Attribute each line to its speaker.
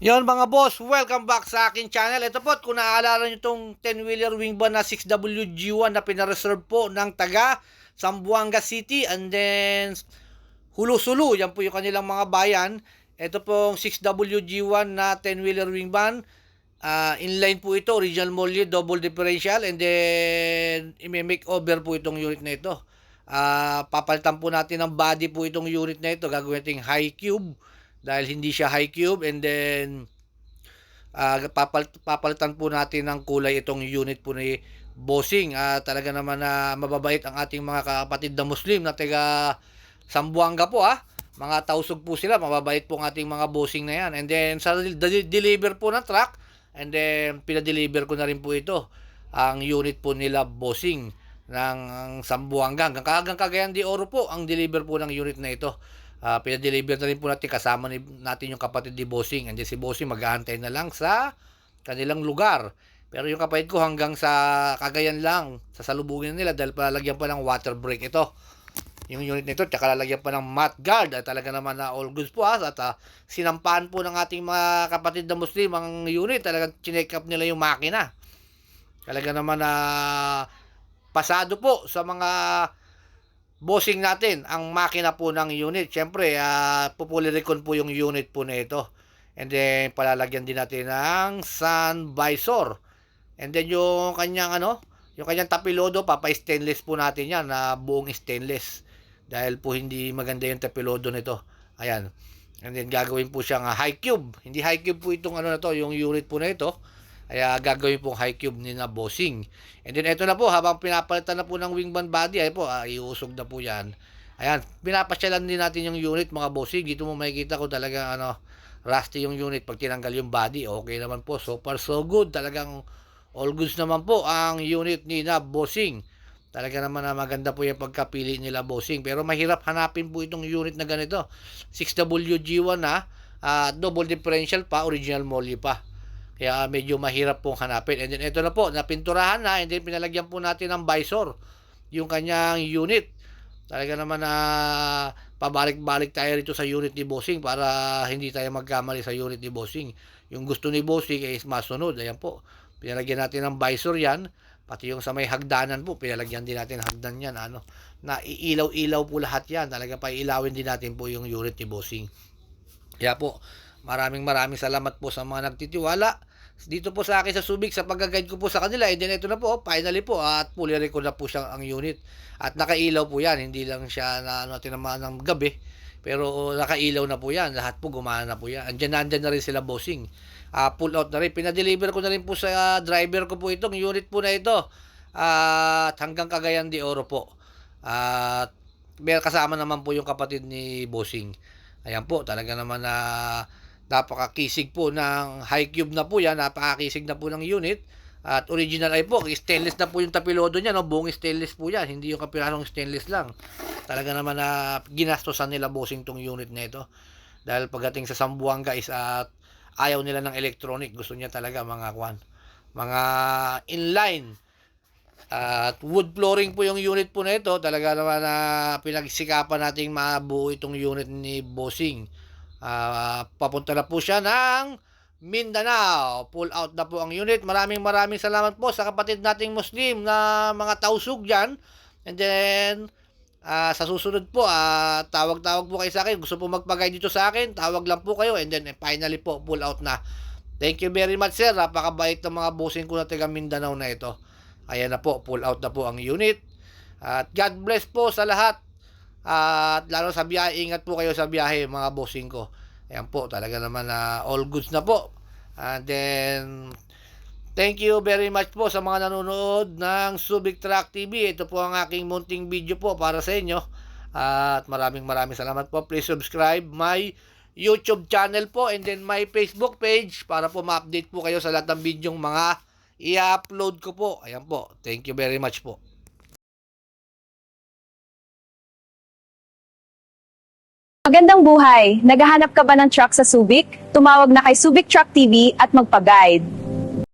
Speaker 1: Yon mga boss, welcome back sa akin channel. Ito po, kung naaalala nyo itong 10-wheeler wing van na 6WG1 na pinareserve po ng taga Zamboanga City and then Hulusulu, yan po yung kanilang mga bayan. Ito pong 6WG1 na 10-wheeler wing van, inline po ito, original molly, double differential, and then i-make over po itong unit na ito. Papalitan po natin ng body po itong unit na ito, gagawin natin high cube dahil hindi siya high cube, and then papalitan po natin ng kulay itong unit po ni Bossing. Talaga naman na mababait ang ating mga kapatid na Muslim na taga Zamboanga po mga tausog po sila, mababait po ang ating mga bossing na yan. And then sa deliver po ng truck, and then pinadeliver ko na rin po ito ang unit po nila Bossing ng Zamboanga hanggang Cagayan de Oro po ang deliver po ng unit na ito. Pinadeliver na rin po natin, kasama natin yung kapatid ni Bossing, and then si Bossing mag-aantay na lang sa kanilang lugar. Pero yung kapatid ko hanggang sa Cagayan lang, sa salubungin nila dahil palalagyan pa ng water brake ito yung unit nito, tsaka lalagyan pa ng mat guard. Talaga naman na all goods po at sinampaan po ng ating mga kapatid na Muslim ang unit. Talagang chinek up nila yung makina. Talaga naman na pasado po sa mga bossing natin ang makina po ng unit. Siyempre, pupulirecon po yung unit po na ito. And then, palalagyan din natin ng sun visor. And then, yung kanyang yung kanyang tapilodo, papa-stainless po natin yan, na buong stainless. Dahil po hindi maganda yung tapilodo nito. Ayan. And then, gagawin po siyang high cube. Hindi high cube po itong na to, yung unit po na ito. Kaya gagawin pong high cube ni na Bossing. And then ito na po, habang pinapalitan na po ng wingman body, ay po, iusog na po yan. Ayan, pinapasyalan din natin yung unit mga Bossing. Dito mo makikita ko talagang rusty yung unit pag tinanggal yung body. Okay naman po, so far so good. Talagang all goods naman po ang unit ni na Bossing. Talaga naman na maganda po yung pagkapili nila Bossing. Pero mahirap hanapin po itong unit na ganito. 6WG1 na, double differential pa, original molly pa. Kaya medyo mahirap pong hanapin. And then ito na po, napinturahan na, and then pinalagyan po natin ng visor yung kanyang unit. Talaga naman na pabalik-balik tayo rito sa unit ni Bossing para hindi tayo magkamali sa unit ni Bossing. Yung gusto ni Bossing ay masunod. Ayan po, pinalagyan natin ng visor yan. Pati yung sa may hagdanan po, pinalagyan din natin hagdan yan. Na iilaw-ilaw po lahat yan. Talaga pa ilawin din natin po yung unit ni Bossing. Kaya po, maraming salamat po sa mga nagtitiwala dito po sa akin sa Subic sa pag-guide ko po sa kanila. And then ito na po, finally po, at fully record na po siya ang unit. At nakailaw po yan, hindi lang siya na tinamaan ng gabi, pero nakailaw na po yan, lahat po gumana na po yan. Nandyan na rin sila Bossing. Pull out na rin, pinadeliver ko na rin po sa driver ko po itong unit po na ito, at hanggang Cagayan de Oro po. At may kasama naman po yung kapatid ni Bossing. Ayan po, talaga naman na napakakisig po ng high cube na po yan, napakakisig na po ng unit. At original ay po, stainless na po yung tapilodo niya, buong stainless po yan, hindi yung kapirasong stainless lang. Talaga naman na ginastosan nila Bossing tong unit na ito. Dahil pagdating sa Zamboanga is ayaw nila ng electronic, gusto niya talaga mga inline. At wood flooring po yung unit po na ito. Talaga naman na pinagsikapan nating mabuo itong unit ni Bossing. Papunta na po siya ng Mindanao. Pull out na po ang unit. Maraming salamat po sa kapatid nating Muslim na mga tausug dyan. And then sa susunod po, tawag po kayo sa akin. Gusto po magpagay dito sa akin, tawag lang po kayo. And then finally po, pull out na. Thank you very much sir. Napakabait ng mga bossing ko na taga Mindanao na ito. Ayan na po, pull out na po ang unit. At God bless po sa lahat. At lalo sa biyahe, ingat po kayo sa biyahe mga bossing ko. Ayan po, talaga naman na all goods na po. And then thank you very much po sa mga nanonood ng Subic Truck TV. Ito po ang aking munting video po para sa inyo. At maraming salamat po. Please subscribe my YouTube channel po and then my Facebook page para po ma-update po kayo sa lahat ng bidyong mga i-upload ko po. Ayan po. Thank you very much po.
Speaker 2: Magandang buhay! Naghahanap ka ba ng truck sa Subic? Tumawag na kay Subic Truck TV at magpa-guide.